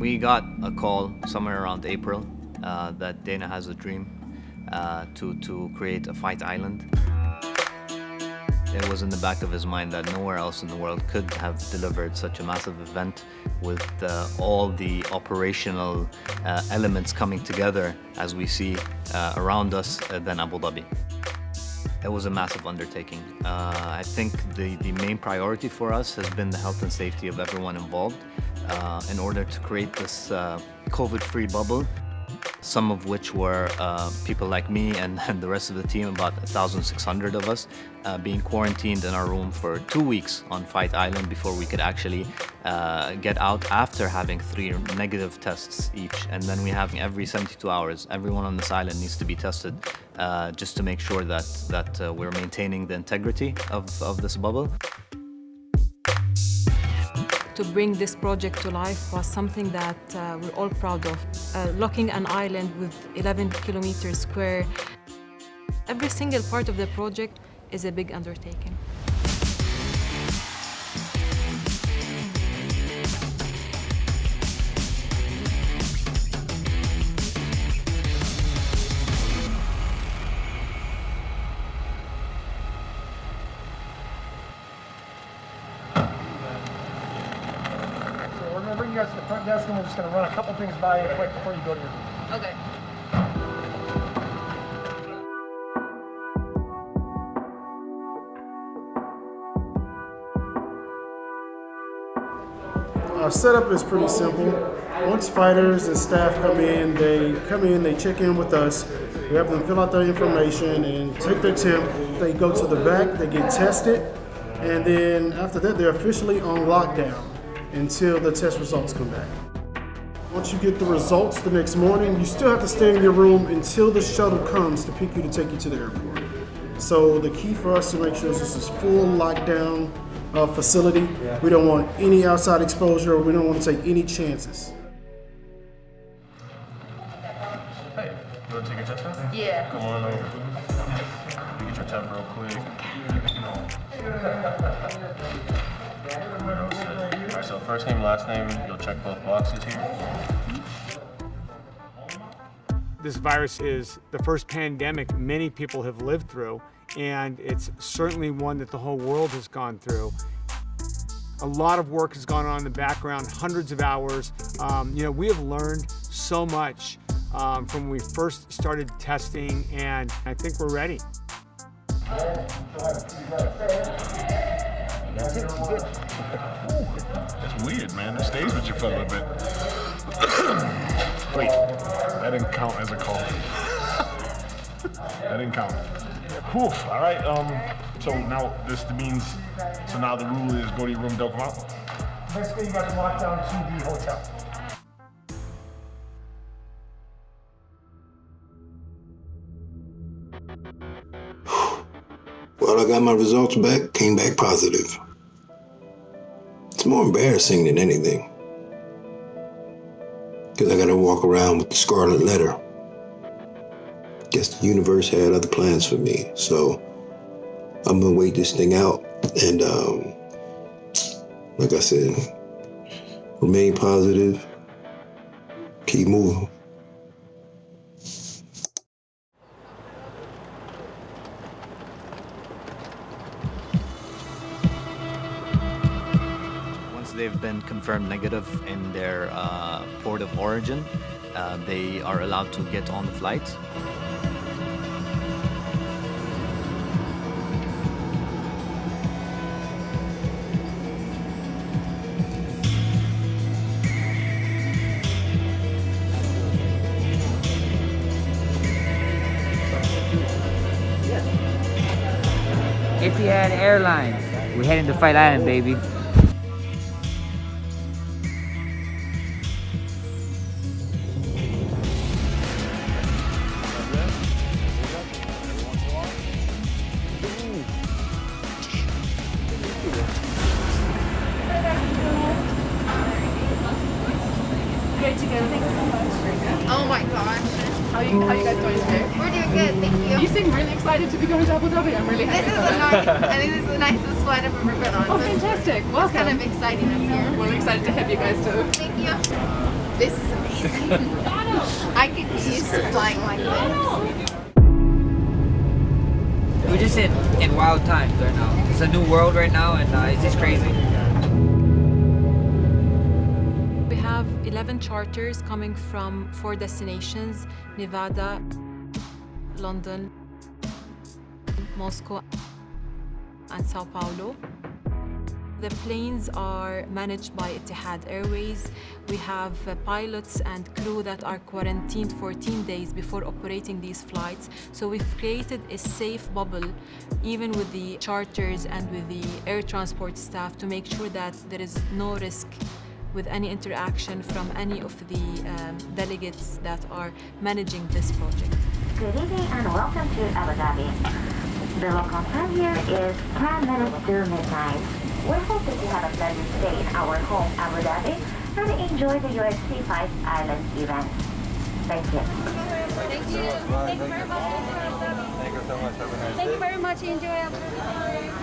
We got a call somewhere around April that Dana has a dream to create a fight island. It was in the back of his mind that nowhere else in the world could have delivered such a massive event with all the operational elements coming together as we see around us than Abu Dhabi. It was a massive undertaking. I think the main priority for us has been the health and safety of everyone involved in order to create this COVID-free bubble. Some of which were people like me and the rest of the team, about 1,600 of us, being quarantined in our room for 2 weeks on Fight Island before we could actually get out after having 3 negative tests each. And then we have every 72 hours, everyone on this island needs to be tested just to make sure that we're maintaining the integrity of this bubble. To bring this project to life was something that we're all proud of. Locking an island with 11 kilometers square, every single part of the project is a big undertaking. Bring you guys to the front desk and we're just going to run a couple things by you quick before you go to your room. Okay. Our setup is pretty simple. Once fighters and staff come in, they check in with us. We have them fill out their information and take their temp. They go to the back, they get tested, and then after that they're officially on lockdown until the test results come back. Once you get the results the next morning, you still have to stay in your room until the shuttle comes to pick you to take you to the airport. So the key for us to make sure is this is full lockdown facility. We don't want any outside exposure. We don't want to take any chances. Hey, you want to take your test now? Yeah. Come on over. You get your temp real quick. Alright, so first name, last name, you'll check both boxes here. This virus is the first pandemic many people have lived through, and it's certainly one that the whole world has gone through. A lot of work has gone on in the background, hundreds of hours. We have learned so much from when we first started testing, and I think we're ready. That's weird, man. It stays with you for a little bit. Wait, that didn't count as a cough. That didn't count. Whew, all right, so now this means, so now the rule is go to your room, don't come out? Basically, you got to walk down to the hotel. Well, I got my results back, came back positive. It's more embarrassing than anything. Because I got to walk around with the scarlet letter. Guess the universe had other plans for me, so I'm gonna wait this thing out and, like I said, remain positive, keep moving. Once they've been confirmed negative in their port of origin, they are allowed to get on the flight. Etihad Airlines. We're heading to Fight Island, baby. Great to go. Thanks so much. Oh my gosh. How are you guys doing today? We're doing good, thank you. You seem really excited to be going to Abu Dhabi. I'm really happy. This is the nicest flight I've ever been on. Oh, So fantastic. it's Welcome. kind of exciting up here. We're excited to have you guys too. Thank you. This is amazing. I could be used to flying like this. We're just in wild times right now. It's a new world right now, and it's just crazy. We have 11 charters coming from 4 destinations: Nevada, London, Moscow, and Sao Paulo. The planes are managed by Etihad Airways. We have pilots and crew that are quarantined 14 days before operating these flights. So we've created a safe bubble, even with the charters and with the air transport staff, to make sure that there is no risk with any interaction from any of the delegates that are managing this project. Good evening and welcome to Abu Dhabi. The local time here is 10 minutes to midnight. We hope that you have a pleasant stay in our home Abu Dhabi and enjoy the USC 5 Islands event. Thank you. Thank you. Thank you very much. Thank you so much. Have a nice day. Thank you very much. Enjoy Abu Dhabi.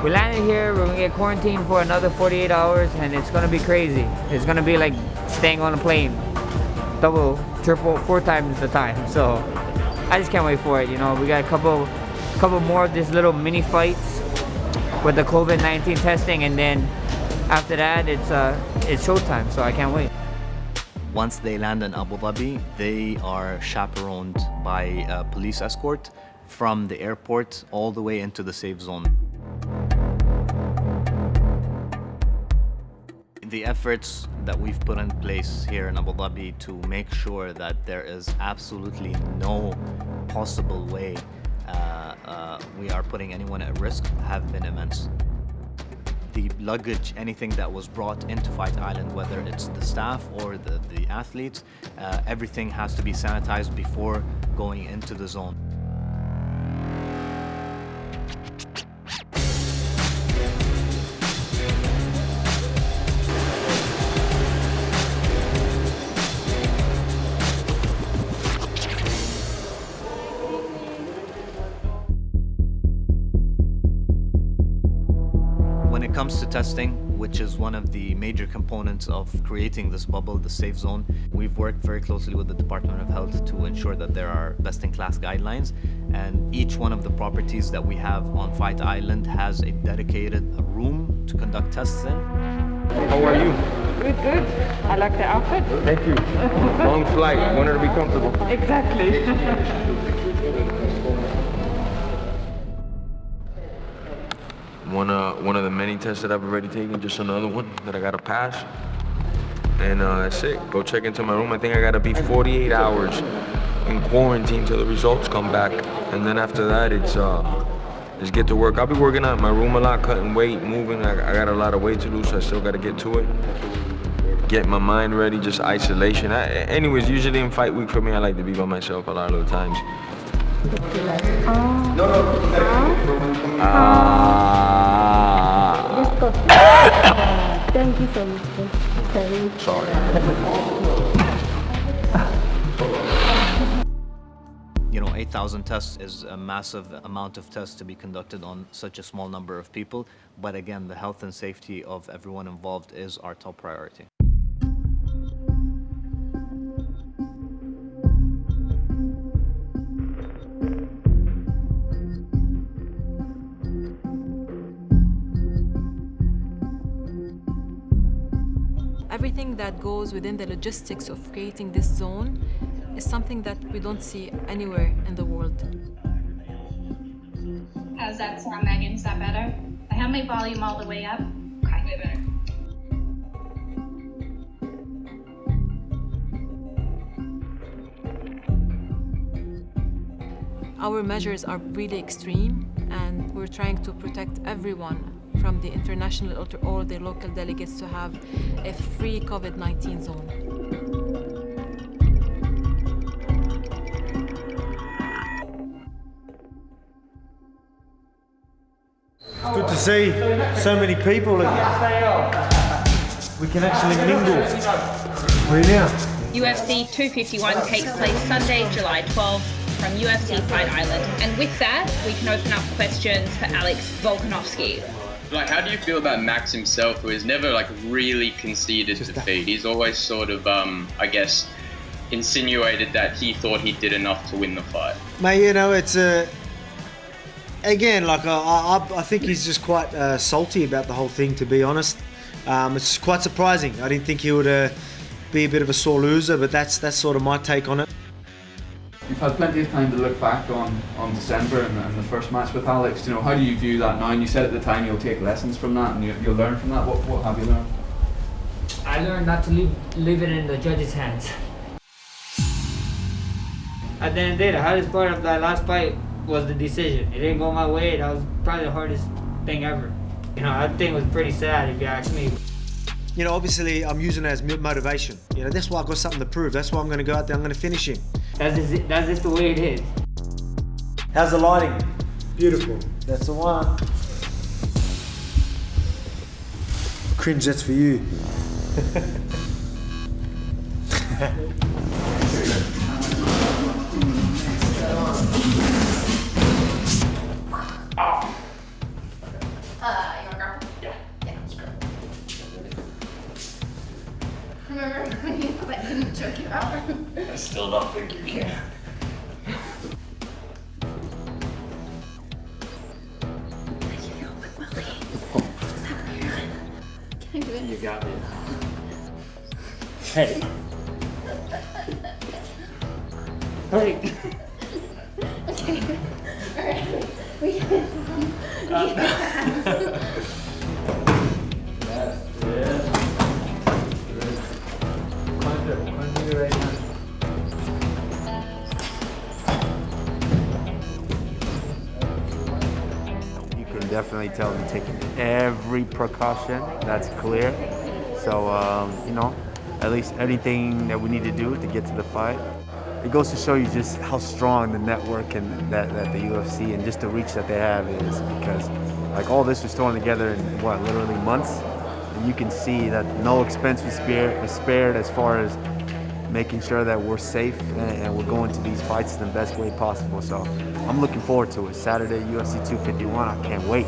We landed here, we're gonna get quarantined for another 48 hours, and it's gonna be crazy. It's gonna be like staying on a plane, double, triple, 4 times the time. So I just can't wait for it. You know, we got a couple more of these little mini fights with the COVID-19 testing, and then after that, it's showtime. So I can't wait. Once they land in Abu Dhabi, they are chaperoned by a police escort from the airport all the way into the safe zone. The efforts that we've put in place here in Abu Dhabi to make sure that there is absolutely no possible way we are putting anyone at risk have been immense. The luggage, anything that was brought into Fight Island, whether it's the staff or the athletes, everything has to be sanitized before going into the zone. When it comes to testing, which is one of the major components of creating this bubble, the safe zone, we've worked very closely with the Department of Health to ensure that there are best-in-class guidelines, and each one of the properties that we have on Fight Island has a dedicated room to conduct tests in. How are you? Good, good. I like the outfit. Thank you. Long flight. Want her to be comfortable. Exactly. One of the many tests that I've already taken, just another one that I gotta pass. And that's it. Go check into my room. I think I gotta be 48 hours in quarantine till the results come back. And then after that, it's just get to work. I'll be working out in my room a lot, cutting weight, moving. I got a lot of weight to lose, so I still gotta get to it. Get my mind ready, just isolation. Anyways, usually in fight week for me, I like to be by myself a lot of the times. Thank you so much. Sorry. You know, 8,000 tests is a massive amount of tests to be conducted on such a small number of people. But again, the health and safety of everyone involved is our top priority. Everything that goes within the logistics of creating this zone is something that we don't see anywhere in the world. How's that sound, Megan? Is that better? I have my volume all the way up. Okay, way better. Our measures are really extreme, and we're trying to protect everyone, from the international to all the local delegates, to have a free COVID-19 zone. It's good to see so many people. We can actually mingle. Where are you now? UFC 251 takes place Sunday, July 12th from UFC Fight Island. And with that, we can open up questions for Alex Volkanovski. Like, how do you feel about Max himself, who has never like really conceded defeat? He's always sort of, I guess, insinuated that he thought he did enough to win the fight. Mate, you know, it's again, like I think he's just quite salty about the whole thing, to be honest. It's quite surprising. I didn't think he would be a bit of a sore loser, but that's sort of my take on it. You've had plenty of time to look back on December and the first match with Alex. You know, how do you view that now? And you said at the time you'll take lessons from that and you'll learn from that. What have you learned? I learned not to leave it in the judges' hands. At the end of the day, the hardest part of that last fight was the decision. It didn't go my way. That was probably the hardest thing ever. You know, that thing was pretty sad if you ask me. You know, obviously I'm using it as motivation. You know, that's why I've got something to prove. That's why I'm going to go out there, I'm going to finish him. That's just the way it is. How's the lighting? Beautiful. That's the one. Cringe, that's for you. You wanna go? Yeah, let's go. Remember when you thought I didn't choke you out? I still don't think you can. Can I do it? You got me. Hey. Hey. Okay. Alright. We You can definitely tell them taking every precaution. That's clear. So, you know, at least anything that we need to do to get to the fight. It goes to show you just how strong the network and that the UFC and just the reach that they have is, because like all this was thrown together in what, literally months, and you can see that no expense was spared as far as making sure that we're safe and we're going to these fights in the best way possible. So I'm looking forward to it. Saturday, UFC 251, I can't wait.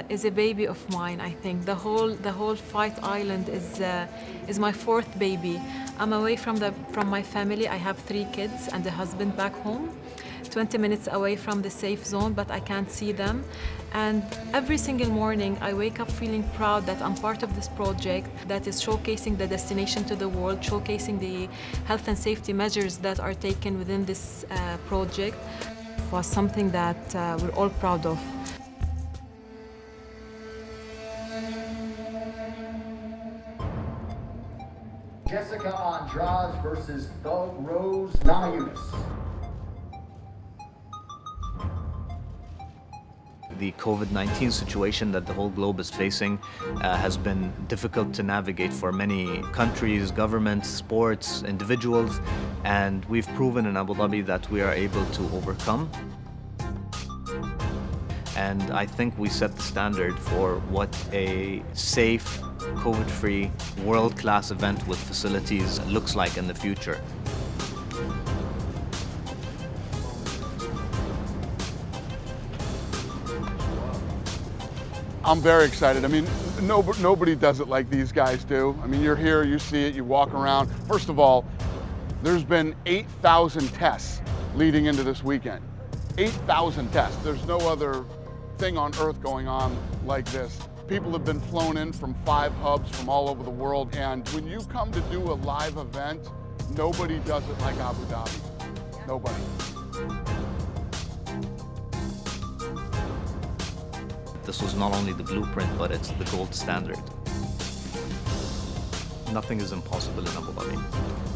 Is a baby of mine. I think the whole Fight Island is my fourth baby. I'm away from my family. I have 3 kids and a husband back home, 20 minutes away from the safe zone, but I can't see them. And every single morning I wake up feeling proud that I'm part of this project that is showcasing the destination to the world, showcasing the health and safety measures that are taken within this project. It was something that we're all proud of. Jessica Andrade versus Rose Namajunas. The COVID-19 situation that the whole globe is facing has been difficult to navigate for many countries, governments, sports, individuals, and we've proven in Abu Dhabi that we are able to overcome. And I think we set the standard for what a safe, COVID-free, world-class event with facilities looks like in the future. I'm very excited. I mean, nobody does it like these guys do. I mean, you're here, you see it, you walk around. First of all, there's been 8,000 tests leading into this weekend. 8,000 tests. There's no other thing on earth going on like this. People have been flown in from 5 hubs from all over the world, and when you come to do a live event, nobody does it like Abu Dhabi. Nobody. This was not only the blueprint, but it's the gold standard. Nothing is impossible in Abu Dhabi.